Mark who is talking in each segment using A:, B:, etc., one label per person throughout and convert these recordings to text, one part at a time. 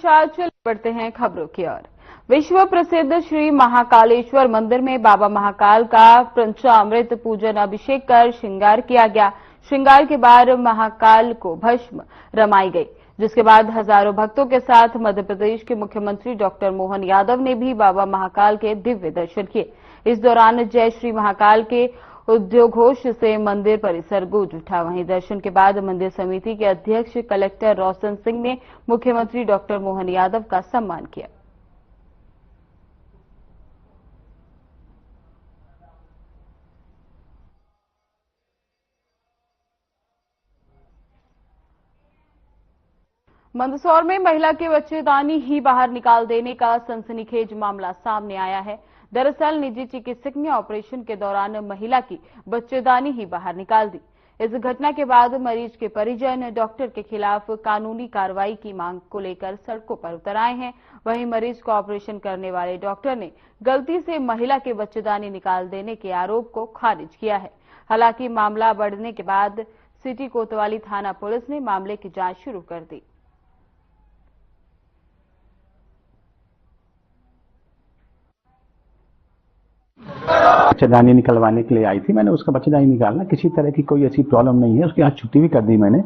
A: चल बढ़ते हैं खबरों की ओर। विश्व प्रसिद्ध श्री महाकालेश्वर मंदिर में बाबा महाकाल का पंचामृत पूजन अभिषेक कर श्रृंगार किया गया। श्रृंगार के बाद महाकाल को भस्म रमाई गई, जिसके बाद हजारों भक्तों के साथ मध्य प्रदेश के मुख्यमंत्री डॉक्टर मोहन यादव ने भी बाबा महाकाल के दिव्य दर्शन किए। इस दौरान जय श्री महाकाल के उद्घोष से मंदिर परिसर गूंज उठा। वहीं दर्शन के बाद मंदिर समिति के अध्यक्ष कलेक्टर रोशन सिंह ने मुख्यमंत्री डॉक्टर मोहन यादव का सम्मान किया। मंदसौर में महिला के बच्चेदानी ही बाहर निकाल देने का सनसनीखेज मामला सामने आया है। दरअसल निजी चिकित्सक ने ऑपरेशन के दौरान महिला की बच्चेदानी ही बाहर निकाल दी। इस घटना के बाद मरीज के परिजन डॉक्टर के खिलाफ कानूनी कार्रवाई की मांग को लेकर सड़कों पर उतर आए हैं। वहीं मरीज को ऑपरेशन करने वाले डॉक्टर ने गलती से महिला के बच्चेदानी निकाल देने के आरोप को खारिज किया है। हालांकि मामला बढ़ने के बाद सिटी कोतवाली थाना पुलिस ने मामले की जांच शुरू कर दी।
B: बच्चेदानी निकलवाने के लिए आई थी। मैंने उसका बच्चेदानी निकालना, किसी तरह की कोई ऐसी प्रॉब्लम नहीं है। उसकी आज छुट्टी भी कर दी मैंने।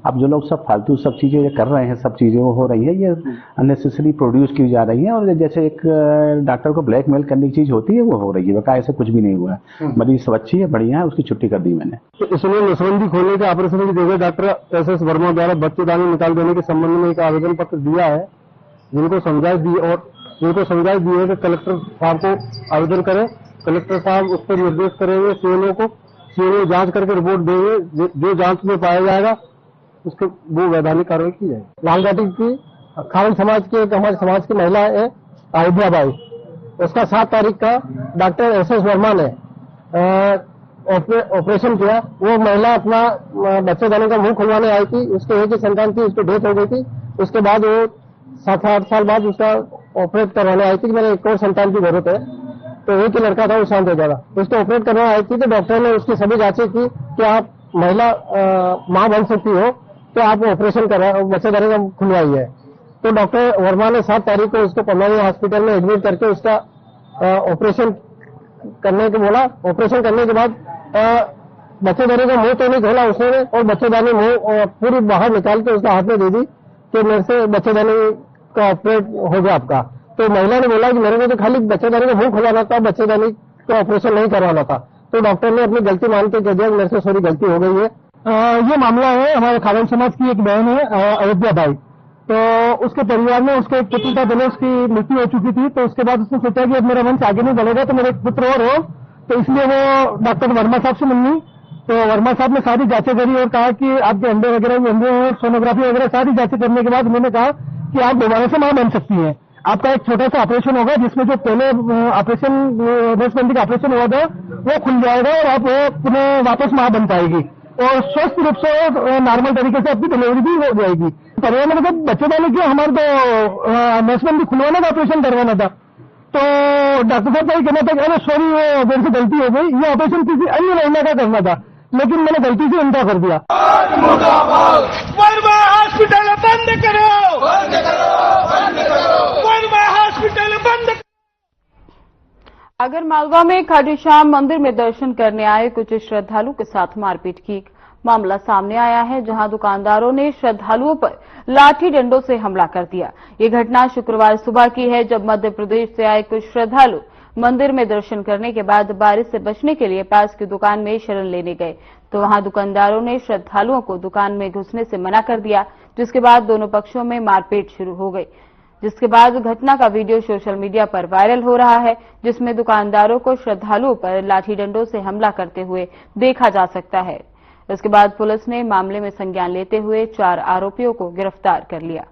B: अब जो लोग सब फालतू सब चीजें कर रहे हैं, सब चीजें वो हो रही है, ये अननेसेसरी प्रोड्यूस की जा रही है और जैसे एक डॉक्टर को ब्लैकमेल करने की चीज होती है वो हो रही है। बका ऐसा कुछ भी नहीं हुआ है। मरीज सब अच्छी है, बढ़िया है, उसकी छुट्टी कर दी मैंने।
C: इसमें नसबंदी खोलने के ऑपरेशन की जगह डॉक्टर एस वर्मा द्वारा बच्चेदानी निकाल देने के संबंध में एक आवेदन पत्र दिया है, जिनको समझाइश दी और जिनको समझाइश दी है कि कलेक्टर साहब को आवेदन करें। कलेक्टर साहब उस पर निर्देश करेंगे सीएमओ को, सीएमओ जांच करके रिपोर्ट देंगे। जो जांच में पाया जाएगा उसके वो वैधानिक कार्रवाई की जाएगी। लालघाटी की खान समाज की एक हमारे समाज की महिला है अयोध्या बाई, उसका 7 तारीख का डॉक्टर एस वर्मा ने ऑपरेशन किया। वो महिला अपना बच्चेदानी का मुंह खुलवाने आई थी। उसके एक ही संतान थी, उसकी डेथ हो गई थी। उसके बाद वो 7-8 साल बाद उसका ऑपरेट करवाने आई थी कि मेरे एक और संतान की जरूरत है। तो एक ही लड़का था, वो शांत हो जाएगा। उसको ऑपरेट करने आई थी तो डॉक्टर ने उसकी सभी जांचें की कि आप महिला मां बन सकती हो, तो आप ऑपरेशन करा बच्चेदानी का खुलवाई है। तो डॉक्टर वर्मा ने 7 तारीख को उसको पलवल हॉस्पिटल में एडमिट करके उसका ऑपरेशन करने को बोला। ऑपरेशन करने के बाद बच्चेदानी का मुंह तो नहीं खोला उसने, और बच्चेदानी मुंह पूरी बाहर निकाल के उसका हाथ में दे दी कि मेरे से बच्चेदानी का ऑपरेट हो गया आपका। तो महिला ने बोला कि मेरे को तो खाली बच्चेदानी का मुंह खुलाना था, बच्चेदानी का ऑपरेशन नहीं करवाना था। तो डॉक्टर ने अपनी गलती मान के कह दिया मेरे से सॉरी गलती हो गई है। ये मामला है हमारे खालन समाज की एक बहन है अयोध्या बाई। तो उसके परिवार में उसके एक पुत्र था, पहले उसकी मृत्यु हो चुकी थी। तो उसके बाद उसने सोचा कि अब मेरा वंश आगे नहीं बढ़ेगा तो मेरे एक पुत्र और हो। तो इसलिए वो डॉक्टर वर्मा साहब से मिलनी। तो वर्मा साहब ने सारी जांचें करी और कहा कि आपके अंडे वगैरह भी अंडे हैं, सोनोग्राफी वगैरह सारी जांचें करने के बाद उन्होंने कहा कि आप दोबारा से मां बन सकती हैं। आपका एक छोटा सा ऑपरेशन होगा जिसमें जो पहले ऑपरेशन नसबंदी का ऑपरेशन हुआ था वो खुल जाएगा और आप पुनः वापस मां बन पाएगी और स्वस्थ रूप से नॉर्मल तरीके से आपकी डिलीवरी भी हो जाएगी। परिवार में मतलब बच्चेदानी क्यों, हमारे तो नसबंदी खुलवाने का ऑपरेशन करवाना था। तो डॉक्टर साहब का ये कहना था कि अरे सॉरी वो मेरे से गलती हो गई, ये ऑपरेशन किसी अन्य महिला का करना था, लेकिन मैंने गलती से इनका कर दिया।
D: वर्मा हॉस्पिटल बंद करो, बंद करो, बंद करो, वर्मा हॉस्पिटल बंद।
A: आगर मालवा में खाटू श्याम मंदिर में दर्शन करने आए कुछ श्रद्धालु के साथ मारपीट की मामला सामने आया है, जहां दुकानदारों ने श्रद्धालुओं पर लाठी डंडों से हमला कर दिया। ये घटना शुक्रवार सुबह की है, जब मध्य प्रदेश से आए कुछ श्रद्धालु मंदिर में दर्शन करने के बाद बारिश से बचने के लिए पास की दुकान में शरण लेने गए, तो वहां दुकानदारों ने श्रद्धालुओं को दुकान में घुसने से मना कर दिया, जिसके बाद दोनों पक्षों में मारपीट शुरू हो गई। जिसके बाद घटना का वीडियो सोशल मीडिया पर वायरल हो रहा है, जिसमें दुकानदारों को श्रद्धालुओं पर लाठी डंडों से हमला करते हुए देखा जा सकता है। इसके बाद पुलिस ने मामले में संज्ञान लेते हुए 4 आरोपियों को गिरफ्तार कर लिया।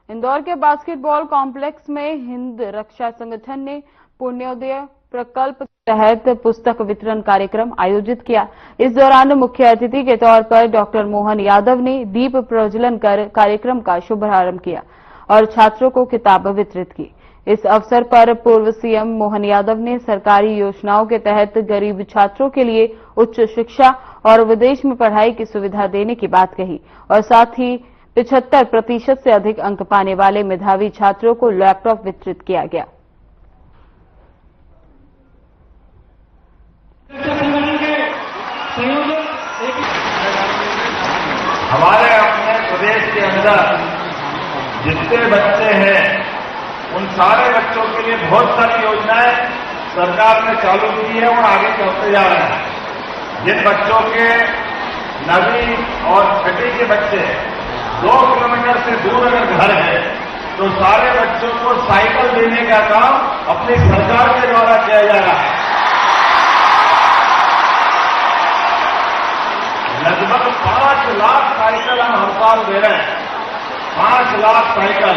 A: इंदौर के बास्केटबॉल कॉम्प्लेक्स में हिंद रक्षा संगठन ने पुण्योदय प्रकल्प के तहत पुस्तक वितरण कार्यक्रम आयोजित किया। इस दौरान मुख्य अतिथि के तौर पर डॉक्टर मोहन यादव ने दीप प्रज्वलन कर कार्यक्रम का शुभारंभ किया और छात्रों को किताब वितरित की। इस अवसर पर पूर्व सीएम मोहन यादव ने सरकारी योजनाओं के तहत गरीब छात्रों के लिए उच्च शिक्षा और विदेश में पढ़ाई की सुविधा देने की बात कही और साथ ही 75% से अधिक अंक पाने वाले मेधावी छात्रों को लैपटॉप वितरित किया गया।
E: हमारे अपने प्रदेश के अंदर जितने बच्चे हैं उन सारे बच्चों के लिए बहुत सारी योजनाएं सरकार ने चालू की है और आगे चलते जा रहे हैं। जिन बच्चों के 9वीं और 6ठी के बच्चे 2 किलोमीटर से दूर अगर घर है तो सारे बच्चों को साइकिल देने का काम अपनी सरकार के द्वारा किया जा रहा है। लगभग 5 लाख साइकिल हम हर साल दे रहे हैं। 5 लाख साइकिल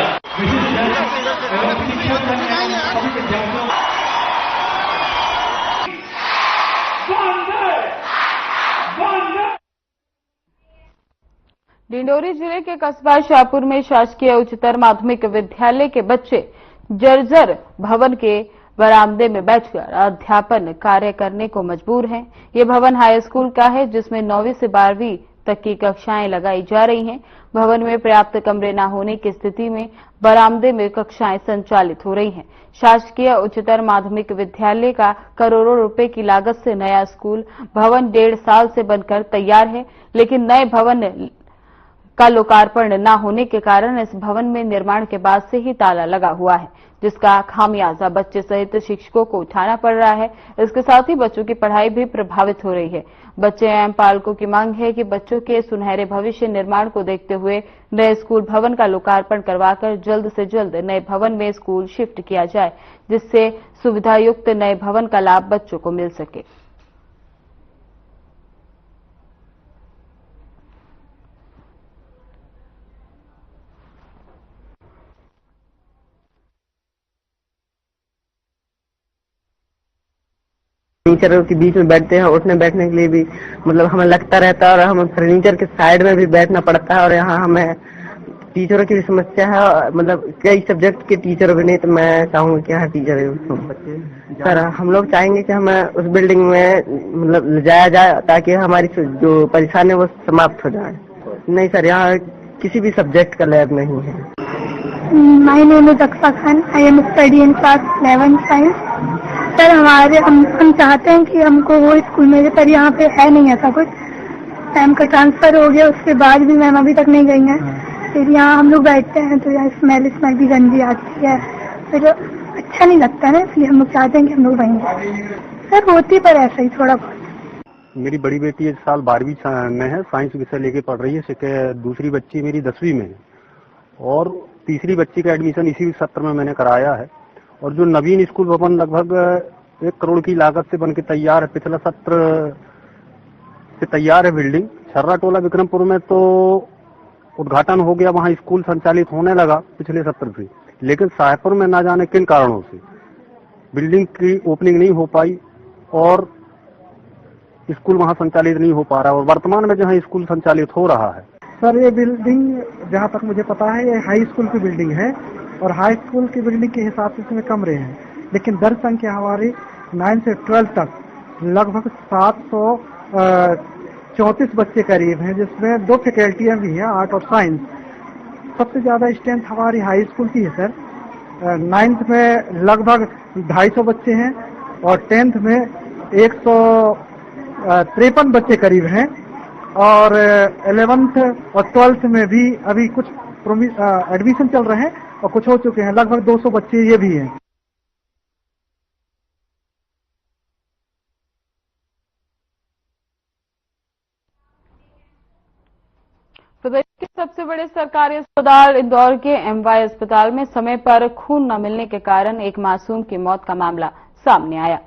A: डिंडोरी जिले के कस्बा शाहपुर में शासकीय उच्चतर माध्यमिक विद्यालय के बच्चे जर्जर भवन के बरामदे में बैठकर अध्यापन कार्य करने को मजबूर हैं। ये भवन हाई स्कूल का है जिसमें 9वीं से 12वीं तक की कक्षाएं लगाई जा रही हैं। भवन में पर्याप्त कमरे न होने की स्थिति में बरामदे में कक्षाएं संचालित हो रही हैं। शासकीय उच्चतर माध्यमिक विद्यालय का करोड़ों रुपए की लागत से नया स्कूल भवन 1.5 साल से बनकर तैयार है, लेकिन नए भवन का लोकार्पण न होने के कारण इस भवन में निर्माण के बाद से ही ताला लगा हुआ है, जिसका खामियाजा बच्चे सहित शिक्षकों को उठाना पड़ रहा है। इसके साथ ही बच्चों की पढ़ाई भी प्रभावित हो रही है। बच्चे एवं पालकों की मांग है कि बच्चों के सुनहरे भविष्य निर्माण को देखते हुए नए स्कूल भवन का लोकार्पण करवाकर जल्द से जल्द नए भवन में स्कूल शिफ्ट किया जाए, जिससे सुविधायुक्त नए भवन का लाभ बच्चों को मिल सके।
C: फर्नीचर के बीच में बैठते हैं, उठने बैठने के लिए भी मतलब हमें लगता रहता है और हमें फर्नीचर के साइड में भी बैठना पड़ता है। और यहाँ हमें टीचरों की भी समस्या है, मतलब कई सब्जेक्ट के टीचर भी नहीं, तो मैं चाहूंगा कि हर टीचर सर हम लोग चाहेंगे कि हमें उस बिल्डिंग में मतलब ले जाया जाए ताकि हमारी जो परेशानी है वो समाप्त हो जाए। नहीं सर, यहाँ किसी भी सब्जेक्ट का लैब नहीं है।
F: My name is Aqsa Khan, I am study in class 11 science. Sir हम चाहते हैं कि हमको वो स्कूल में, पर यहाँ पे है नहीं ऐसा कुछ। मैम का ट्रांसफर हो गया, उसके बाद भी मैम अभी तक नहीं गई हैं। फिर यहाँ हम लोग बैठते हैं तो यहाँ स्मेल भी गंदी आती है, फिर अच्छा नहीं लगता है, इसलिए हम लोग चाहते हैं कि हम लोग वहीं जाएं। सर होती पर ऐसा ही थोड़ा बहुत।
G: मेरी बड़ी बेटी इस साल 12वीं में है, साइंस विषय लेके पढ़ रही है। दूसरी बच्ची मेरी 10वीं में है और तीसरी बच्ची का एडमिशन इसी सत्र में मैंने कराया है। और जो नवीन स्कूल भवन लगभग 1 करोड़ की लागत से बनके तैयार है, पिछला सत्र से तैयार है बिल्डिंग। छर्रा टोला विक्रमपुर में तो उद्घाटन हो गया, वहां स्कूल संचालित होने लगा पिछले सत्र से, लेकिन शाहपुर में ना जाने किन कारणों से बिल्डिंग की ओपनिंग नहीं हो पाई और स्कूल वहां संचालित नहीं हो पा रहा। और वर्तमान में जहां स्कूल संचालित हो रहा है।
C: सर ये बिल्डिंग जहाँ तक मुझे पता है ये हाई स्कूल की बिल्डिंग है और हाई स्कूल की बिल्डिंग के हिसाब से इसमें कमरे हैं, लेकिन दर संख्या हमारी 9 से 12 तक लगभग 734 बच्चे करीब हैं, जिसमें 2 फैकल्टियाँ भी हैं, आर्ट और साइंस। सबसे ज्यादा स्ट्रेंथ हमारी हाई स्कूल की है सर। 9th में लगभग 250 बच्चे हैं और 10th में 153 बच्चे करीब हैं और 11th और 12th में भी अभी कुछ एडमिशन चल रहे हैं और कुछ हो चुके हैं, लगभग 200 बच्चे ये भी हैं।
A: प्रदेश के सबसे बड़े सरकारी अस्पताल इंदौर के एमवाई अस्पताल में समय पर खून न मिलने के कारण एक मासूम की मौत का मामला सामने आया।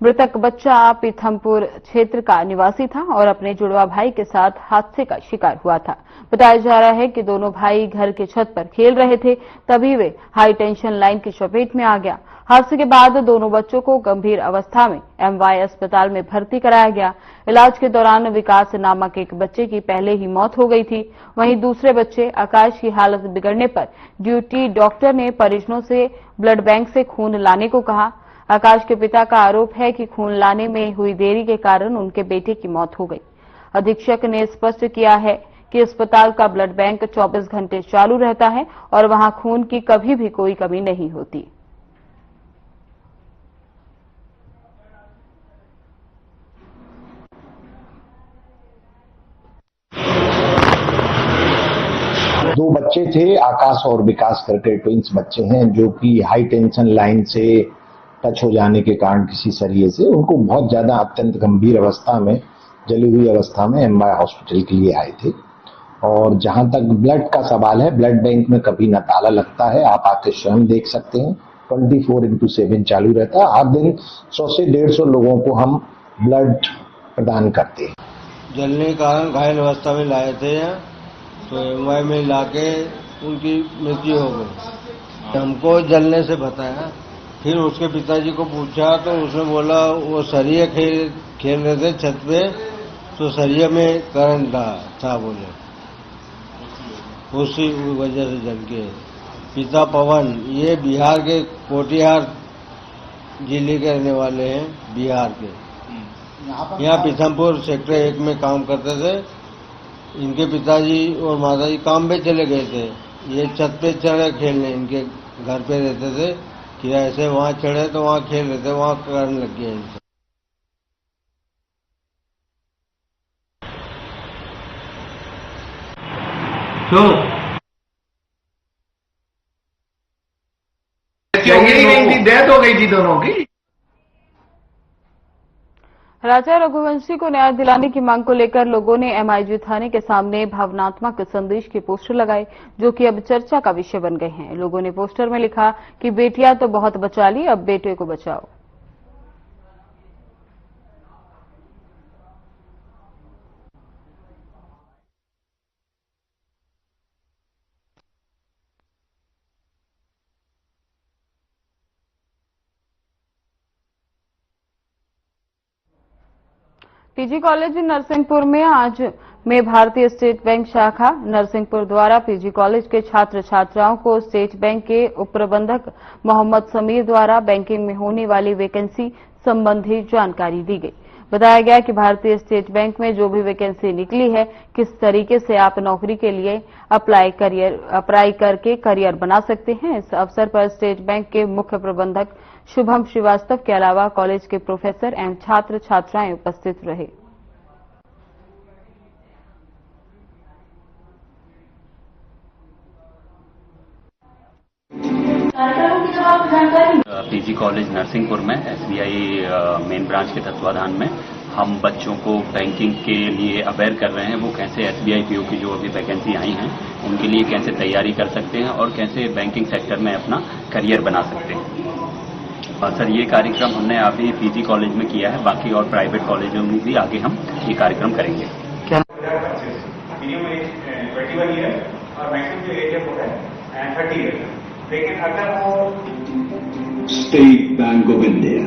A: मृतक बच्चा पीथमपुर क्षेत्र का निवासी था और अपने जुड़वा भाई के साथ हादसे का शिकार हुआ था। बताया जा रहा है कि दोनों भाई घर के छत पर खेल रहे थे, तभी वे हाई टेंशन लाइन की चपेट में आ गया। हादसे के बाद दोनों बच्चों को गंभीर अवस्था में एमवाय अस्पताल में भर्ती कराया गया। इलाज के दौरान विकास नामक एक बच्चे की पहले ही मौत हो गई थी। वहीं दूसरे बच्चे आकाश की हालत बिगड़ने पर ड्यूटी डॉक्टर ने परिजनों से ब्लड बैंक से खून लाने को कहा। आकाश के पिता का आरोप है कि खून लाने में हुई देरी के कारण उनके बेटे की मौत हो गई। अधीक्षक ने स्पष्ट किया है कि अस्पताल का ब्लड बैंक 24 घंटे चालू रहता है और वहां खून की कभी भी कोई कमी नहीं होती।
H: दो बच्चे थे, आकाश और विकास करके ट्विंस बच्चे हैं, जो कि हाई टेंशन लाइन से टच हो जाने के कारण किसी सरिये से उनको बहुत ज्यादा अत्यंत गंभीर अवस्था में, जली हुई अवस्था में एमवाय हॉस्पिटल के लिए आए थे। और जहां तक ब्लड का सवाल है, ब्लड बैंक में कभी न ताला लगता है, आप आके स्वयं देख सकते हैं। 24/7 चालू रहता है। हर दिन 100 से 150 लोगों को हम ब्लड प्रदान करते हैं।
I: जलने के कारण घायल अवस्था में लाए थे, तो एमवाय में लाके उनकी मृत्यु हो गई। हमको जलने से बताया, फिर उसके पिताजी को पूछा तो उसने बोला वो सरिया खेल रहे थे छत पे, तो सरिया में करंट था बोले, उसी वजह से जल के। पिता पवन ये बिहार के कोटिहार जिले के रहने वाले हैं, बिहार के। यहाँ पीथमपुर सेक्टर 1 में काम करते थे। इनके पिताजी और माताजी काम पे चले गए थे, ये छत पे चढ़े खेलने, इनके घर पे रहते थे, किराए से वहाँ चढ़े तो वहाँ खेल रहे थे, वहाँ करंट लग गया इनसे।
E: डेथ हो गई थी दोनों की।
A: राजा रघुवंशी को न्याय दिलाने की मांग को लेकर लोगों ने एमआईजी थाने के सामने भावनात्मक संदेश के पोस्टर लगाए, जो कि अब चर्चा का विषय बन गए हैं। लोगों ने पोस्टर में लिखा कि बेटियां तो बहुत बचा ली, अब बेटे को बचाओ। पीजी कॉलेज नरसिंहपुर में आज में भारतीय स्टेट बैंक शाखा नरसिंहपुर द्वारा पीजी कॉलेज के छात्र छात्राओं को स्टेट बैंक के उप प्रबंधक मोहम्मद समीर द्वारा बैंकिंग में होने वाली वैकेंसी संबंधी जानकारी दी गई। बताया गया कि भारतीय स्टेट बैंक में जो भी वैकेंसी निकली है, किस तरीके से आप नौकरी के लिए अप्लाई करके करियर बना सकते हैं। इस अवसर पर स्टेट बैंक के मुख्य प्रबंधक शुभम श्रीवास्तव के अलावा कॉलेज के प्रोफेसर एवं छात्र छात्राएं उपस्थित रहे।
J: पीजी कॉलेज नरसिंहपुर में एसबीआई मेन ब्रांच के तत्वाधान में हम बच्चों को बैंकिंग के लिए अवेयर कर रहे हैं। वो कैसे एसबीआई पीओ की जो अभी वैकेंसी आई हैं उनके लिए कैसे तैयारी कर सकते हैं और कैसे बैंकिंग सेक्टर में अपना करियर बना सकते हैं। सर, ये कार्यक्रम हमने अभी पीजी कॉलेज में किया है, बाकी और प्राइवेट कॉलेजों में भी आगे हम ये कार्यक्रम करेंगे।
E: लेकिन अगर वो
K: स्टेट बैंक ऑफ इंडिया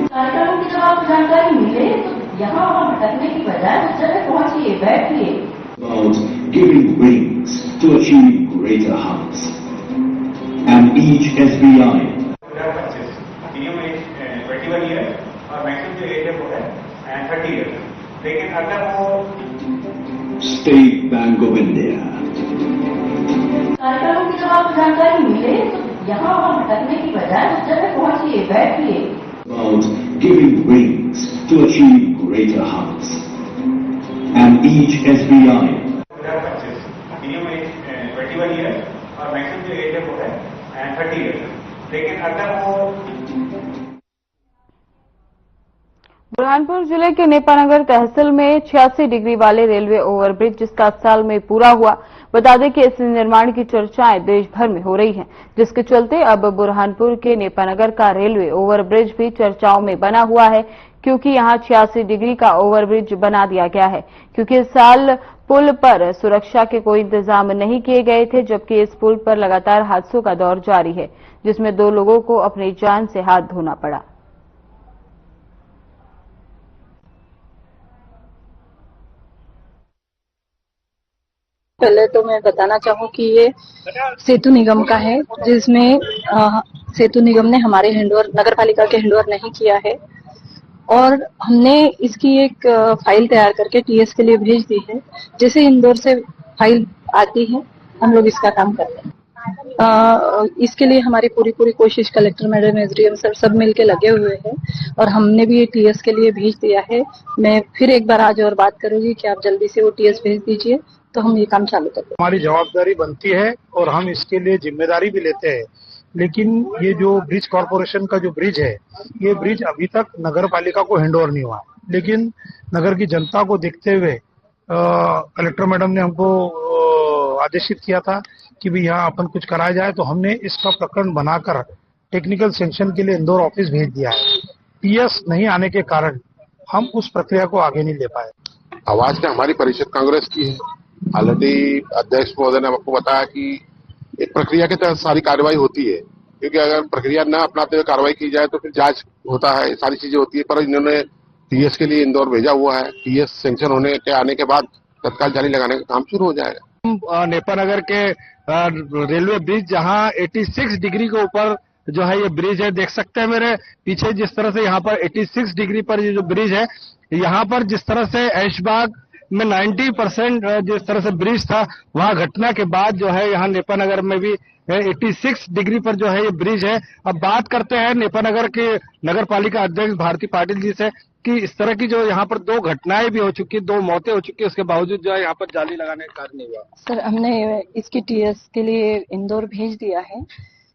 L: कार्यक्रमों की जब आपको जानकारी मिले तो यहाँ वहाँ भटकने की बजाय उस जगह पहुंचिए, बैठिए।
K: About giving wings to achieve greater heights, and each SBI
E: 21 years और मैक्सिमम जो एज है वो है 30 years। लेकिन अगर वो
K: स्टेट बैंक ऑफ इंडिया
L: कार्यक्रमों की जब आपको जानकारी मिले तो यहाँ वहाँ भटकने की बजाय उस जगह पहुंचिए, बैठिए।
K: About giving wings to achieve greater heights, and each SBI
E: 21 years और मैक्सिमम जो एज है वो है 30 years। लेकिन अगर वो
A: बुरहानपुर जिले के नेपानगर तहसील में 86 डिग्री वाले रेलवे ओवरब्रिज जिसका साल में पूरा हुआ। बता दें कि इस निर्माण की चर्चाएं देश भर में हो रही हैं, जिसके चलते अब बुरहानपुर के नेपानगर का रेलवे ओवरब्रिज भी चर्चाओं में बना हुआ है, क्योंकि यहां 86 डिग्री का ओवरब्रिज बना दिया गया है। क्योंकि इस साल पुल पर सुरक्षा के कोई इंतजाम नहीं किए गए थे, जबकि इस पुल पर लगातार हादसों का दौर जारी है, जिसमें 2 लोगों को अपनी जान से हाथ धोना पड़ा।
M: पहले तो मैं बताना चाहूँ कि ये सेतु निगम का है, जिसमें सेतु निगम ने हमारे हिंडोर नगर पालिका के हिंडोर नहीं किया है और हमने इसकी एक फाइल तैयार करके टीएस के लिए भेज दी है। जैसे इंदौर से फाइल आती है हम लोग इसका काम करते हैं। इसके लिए हमारी पूरी कोशिश कलेक्टर मैडम, एसडीएम सर सब मिलके लगे हुए हैं और हमने भी ये टीएस के लिए भेज दिया है। मैं फिर एक बार आज और बात करूंगी कि आप जल्दी से वो टीएस भेज दीजिए तो हम ये काम चालू करते हैं।
N: हमारी जवाबदारी बनती है और हम इसके लिए जिम्मेदारी भी लेते हैं, लेकिन ये जो ब्रिज कॉर्पोरेशन का जो ब्रिज है, ये ब्रिज अभी तक नगर पालिका को हैंडओवर नहीं हुआ। लेकिन नगर की जनता को देखते हुए कलेक्टर मैडम ने हमको आदेशित किया था कि भाई यहाँ अपन कुछ कराया जाए, तो हमने इसका प्रकरण बनाकर टेक्निकल सैंक्शन के लिए इंदौर ऑफिस भेज दिया है। टीएस नहीं आने के कारण हम उस प्रक्रिया को आगे नहीं ले पाए।
O: आवाज ने हमारी परिषद कांग्रेस की है। ऑलरेडी अध्यक्ष महोदय ने आपको बताया कि एक प्रक्रिया के तहत सारी कार्रवाई होती है, क्योंकि अगर प्रक्रिया न अपनाते हुए कार्रवाई की जाए तो फिर जांच होता है, सारी चीजें होती है। पर इन्होंने टीएस के लिए इंदौर भेजा हुआ है। टीएस सैंक्शन होने के आने के बाद तत्काल जाली लगाने का काम शुरू हो जाएगा।
N: नेपानगर के रेलवे ब्रिज जहां 86 डिग्री के ऊपर जो है ये ब्रिज है, देख सकते हैं मेरे पीछे जिस तरह से यहाँ पर 86 डिग्री पर ये जो ब्रिज है, यहाँ पर जिस तरह से ऐशबाग में 90% जिस तरह से ब्रिज था, वहां घटना के बाद जो है यहाँ नेपानगर में भी 86 डिग्री पर जो है ये ब्रिज है। अब बात करते हैं नेपानगर के नगर पालिका अध्यक्ष भारती पाटिल जी से कि इस तरह की जो यहाँ पर 2 घटनाएं भी हो चुकी, 2 मौतें हो चुकी, उसके बावजूद जो है यहाँ पर जाली लगाने का कार्य नहीं हुआ।
M: सर, हमने इसकी टीएस के लिए इंदौर भेज दिया है।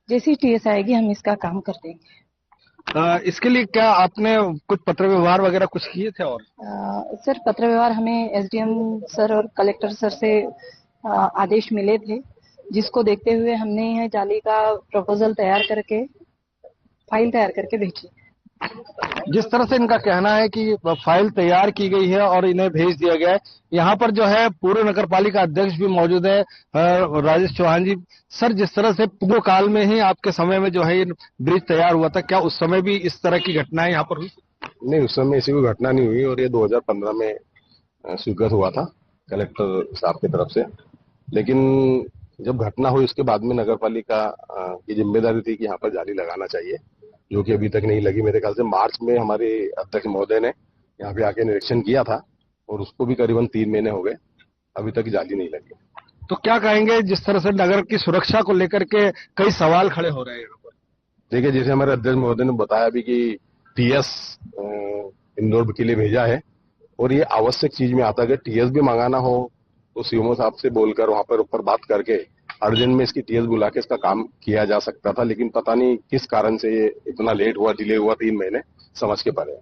M: जैसी टीएस आएगी हम इसका काम कर देंगे।
N: इसके लिए क्या आपने कुछ पत्र व्यवहार वगैरह कुछ किए थे? और
M: सर, पत्र व्यवहार हमें एसडीएम सर और कलेक्टर सर से आदेश मिले थे, जिसको देखते हुए हमने यह जाली का प्रपोजल तैयार करके फाइल तैयार करके भेजी।
N: जिस तरह से इनका कहना है कि फाइल तैयार की गई है और इन्हें भेज दिया गया है, यहाँ पर जो है पूर्व नगर पालिका अध्यक्ष भी मौजूद है राजेश चौहान जी। सर, जिस तरह से पूर्व काल में ही आपके समय में जो है ये ब्रिज तैयार हुआ था, क्या उस समय भी इस तरह की घटनाएं यहाँ पर हुई?
O: नहीं, उस समय ऐसी कोई घटना नहीं हुई और ये 2015 में स्वीकृत हुआ था कलेक्टर साहब की तरफ से। लेकिन जब घटना हुई उसके बाद में नगर पालिका की जिम्मेदारी थी कि यहाँ पर जाली लगाना चाहिए, जो कि अभी तक नहीं लगी। मेरे ख्याल से मार्च में हमारे अध्यक्ष महोदय ने यहाँ पे आके निरीक्षण किया था और उसको भी करीबन 3 महीने हो गए, अभी तक जाली नहीं लगी।
N: तो क्या कहेंगे, जिस तरह से नगर की सुरक्षा को लेकर के कई सवाल खड़े हो रहे हैं यहाँ पर?
O: देखिए, जैसे हमारे अध्यक्ष महोदय ने बताया भी कि टीएस इंदौर के लिए भेजा है और ये आवश्यक चीज में आता है। अगर टीएस भी मंगाना हो तो सीएमओ साहब से बोलकर वहां पर ऊपर बात करके अर्जेंट में इसकी टीएस बुला के इसका काम किया जा सकता था, लेकिन पता नहीं किस कारण से ये इतना लेट हुआ, डिले हुआ 3 महीने, समझ के परे।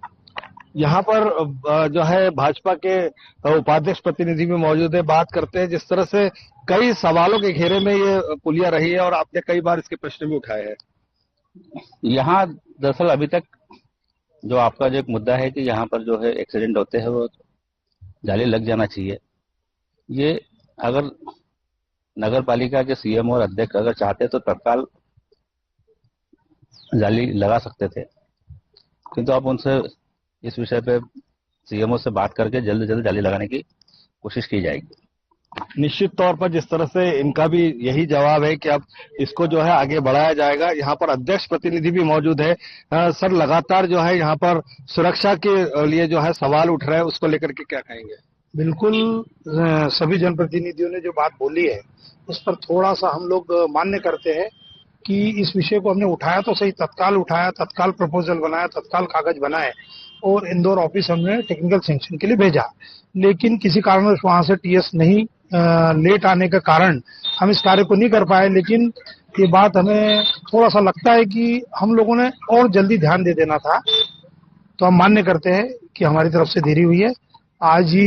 N: यहाँ पर जो है भाजपा के उपाध्यक्ष प्रतिनिधि भी मौजूद है। बात करते हैं, जिस तरह से कई सवालों के घेरे में ये पुलिया रही है और आपने कई बार इसके प्रश्न भी उठाए हैं।
P: यहाँ दरअसल अभी तक जो आपका जो एक मुद्दा है कि यहाँ पर जो है एक्सीडेंट होते हैं वो जाली लग जाना चाहिए, ये अगर नगर पालिका के सीएम और अध्यक्ष अगर चाहते तो तत्काल जाली लगा सकते थे, किंतु आप उनसे इस विषय पे सीएमओ से बात करके जल्द से जल्द जाली लगाने की कोशिश की जाएगी।
N: निश्चित तौर पर जिस तरह से इनका भी यही जवाब है कि अब इसको जो है आगे बढ़ाया जाएगा। यहाँ पर अध्यक्ष प्रतिनिधि भी मौजूद है। सर, लगातार जो है यहाँ पर सुरक्षा के लिए जो है सवाल उठ रहे हैं, उसको लेकर के क्या कहेंगे? बिल्कुल, सभी जनप्रतिनिधियों ने जो बात बोली है उस पर थोड़ा सा हम लोग मान्य करते हैं कि इस विषय को हमने उठाया तो सही, तत्काल उठाया, तत्काल प्रपोजल बनाया, तत्काल कागज बनाए और इंदौर ऑफिस हमने टेक्निकल सैंक्शन के लिए भेजा। लेकिन किसी कारणवश वहां से टीएस नहीं लेट आने के कारण हम इस कार्य को नहीं कर पाए। लेकिन ये बात हमें थोड़ा सा लगता है कि हम लोगों ने और जल्दी ध्यान दे देना था,
Q: तो हम मान्य करते हैं कि हमारी तरफ से देरी हुई है। आज ही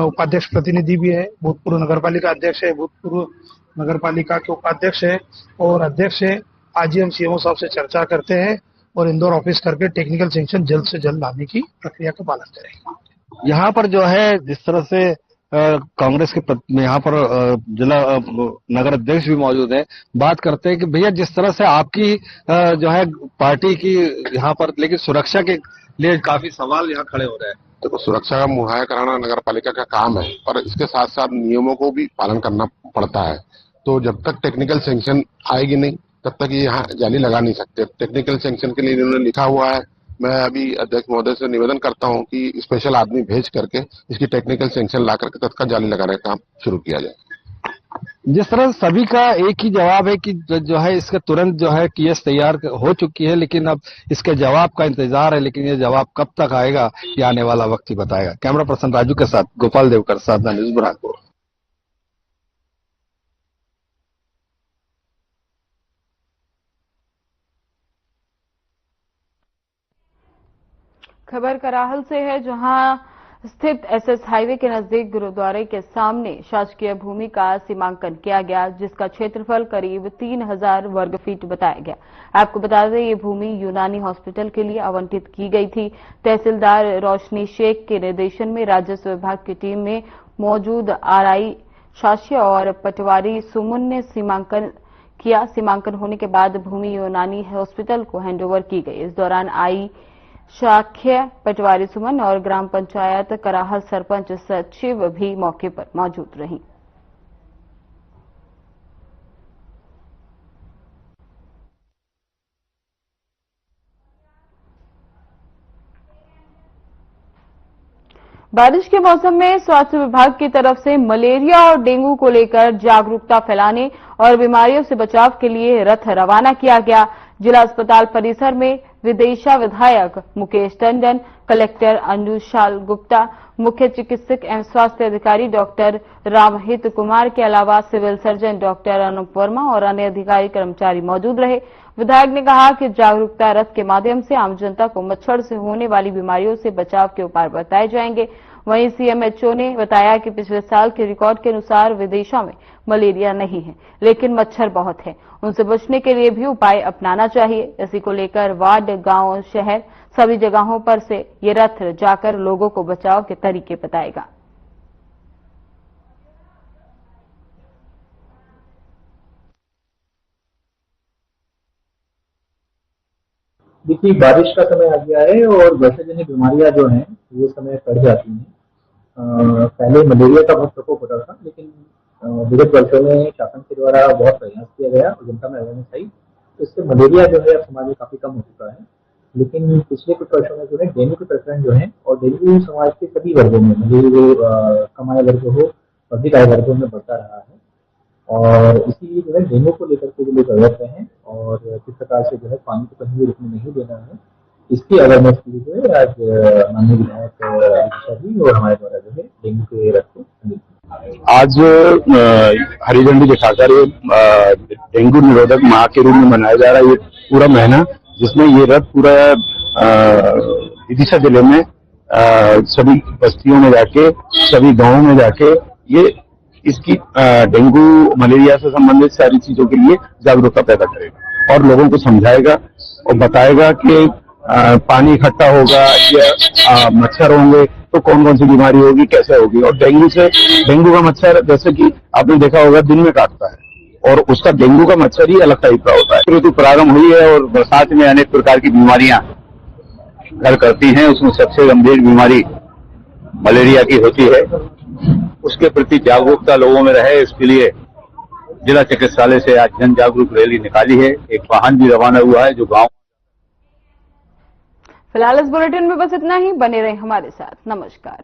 Q: उपाध्यक्ष प्रतिनिधि भी है, भूतपूर्व नगरपालिका अध्यक्ष है, भूतपूर्व नगरपालिका के उपाध्यक्ष है और अध्यक्ष है। आज ही हम सीएमओ साहब से चर्चा करते हैं और इंदौर ऑफिस करके टेक्निकल सैंक्शन जल्द से जल्द लाने की प्रक्रिया का पालन करेंगे।
N: यहाँ पर जो है जिस तरह से कांग्रेस के यहाँ पर जिला नगर अध्यक्ष भी मौजूद है, बात करते हैं कि भैया जिस तरह से आपकी जो है पार्टी की यहाँ पर, लेकिन सुरक्षा के लिए काफी सवाल यहाँ खड़े हो रहे हैं।
O: देखो, सुरक्षा का मुहैया कराना नगर पालिका का काम है, पर इसके साथ साथ नियमों को भी पालन करना पड़ता है। तो जब तक टेक्निकल सैंक्शन आएगी नहीं तब तक ये यहाँ जाली लगा नहीं सकते। टेक्निकल सैंक्शन के लिए इन्होंने लिखा हुआ है। मैं अभी अध्यक्ष महोदय से निवेदन करता हूँ कि स्पेशल आदमी भेज करके इसकी टेक्निकल सैंक्शन ला करके तत्काल जाली लगाने का काम शुरू किया जाए।
N: जिस तरह सभी का एक ही जवाब है कि जो है इसका तुरंत जो है केस तैयार हो चुकी है, लेकिन अब इसके जवाब का इंतजार है। लेकिन ये जवाब कब तक आएगा ये आने वाला वक्त ही बताएगा। कैमरा पर्सन राजू के साथ गोपाल देवकर, साधना न्यूज, बुरहानपुर।
A: खबर कराहल से है, जहां स्थित एसएस हाईवे के नजदीक गुरुद्वारे के सामने शासकीय भूमि का सीमांकन किया गया, जिसका क्षेत्रफल करीब 3000 वर्ग फीट बताया गया। आपको बता दें, ये भूमि यूनानी हॉस्पिटल के लिए आवंटित की गई थी। तहसीलदार रोशनी शेख के निर्देशन में राजस्व विभाग की टीम में मौजूद आरआई शास्य और पटवारी सुमन ने सीमांकन किया। सीमांकन होने के बाद भूमि यूनानी हॉस्पिटल को हैंडओवर की गई। इस दौरान आई शाख्य पटवारी सुमन और ग्राम पंचायत कराहल सरपंच सचिव भी मौके पर मौजूद रहीं। बारिश के मौसम में स्वास्थ्य विभाग की तरफ से मलेरिया और डेंगू को लेकर जागरूकता फैलाने और बीमारियों से बचाव के लिए रथ रवाना किया गया। जिला अस्पताल परिसर में विदिशा विधायक मुकेश टंडन, कलेक्टर अंजुशाल गुप्ता, मुख्य चिकित्सक एवं स्वास्थ्य अधिकारी डॉक्टर रामहित कुमार के अलावा civil surgeon doctor Anup Verma और अन्य अधिकारी कर्मचारी मौजूद रहे। विधायक ने कहा कि जागरूकता रथ के माध्यम से आम जनता को मच्छर से होने वाली बीमारियों से बचाव के उपाय बताए जाएंगे। वहीं सीएमएचओ ने बताया कि पिछले साल के रिकॉर्ड के अनुसार विदिशा में मलेरिया नहीं है, लेकिन मच्छर बहुत है। उनसे बचने के लिए भी उपाय अपनाना चाहिए। इसी को लेकर वार्ड, गांव, शहर सभी जगहों पर से ये रथ जाकर लोगों को बचाव के तरीके बताएगा।
R: देखिए, बारिश का समय आ गया है और वर्षाजन्य बीमारियां जो हैं वो समय बढ़ जाती हैं। पहले मलेरिया का बहुत प्रकोप होता था, लेकिन विगत वर्षों में शासन के द्वारा बहुत प्रयास किया गया और जनता में अवेयरनेस आई, तो इससे मलेरिया जो है समाज में काफी कम हो चुका है। लेकिन पिछले कुछ वर्षों में जो है डेंगू के प्रकरण जो है, और डेंगू समाज के सभी वर्गों में, कम आय वर्ग हो, अधिक आय वर्गों में बढ़ता रहा है। और इसीलिए जो है डेंगू को लेकर के जो लोग अवेयर हैं और किस प्रकार से जो है पानी को कहीं भी रुकने नहीं देना है, इसकी अवेयरनेस के लिए जो है आज माननीय विधायक जी और हमारे द्वारा जो है डेंगू के रथ को
S: आज हरी झंडी दिखाकर डेंगू निरोधक माह के रूप में मनाया जा रहा है ये पूरा महीना, जिसमें ये रथ पूरा विदिशा जिले में सभी बस्तियों में जाके, सभी गांवों में जाके ये इसकी डेंगू मलेरिया से संबंधित सारी चीजों के लिए जागरूकता पैदा करेगा और लोगों को समझाएगा और बताएगा कि पानी इकट्ठा होगा या मच्छर होंगे तो कौन कौन सी बीमारी होगी, कैसे होगी। और डेंगू का मच्छर जैसे कि आपने देखा होगा दिन में काटता है और उसका डेंगू का मच्छर ही अलग टाइप का होता है। ऋतु प्रारंभ हुई है और बरसात में अनेक प्रकार की बीमारियां घर करती हैं। उसमें सबसे गंभीर बीमारी मलेरिया की होती है। उसके प्रति जागरूकता लोगों में रहे, इसके लिए जिला चिकित्सालय से आज जन जागरूक रैली निकाली है। एक वाहन भी रवाना हुआ है जो गांव।
A: फिलहाल इस बुलेटिन में बस इतना ही। बने रहें हमारे साथ। नमस्कार।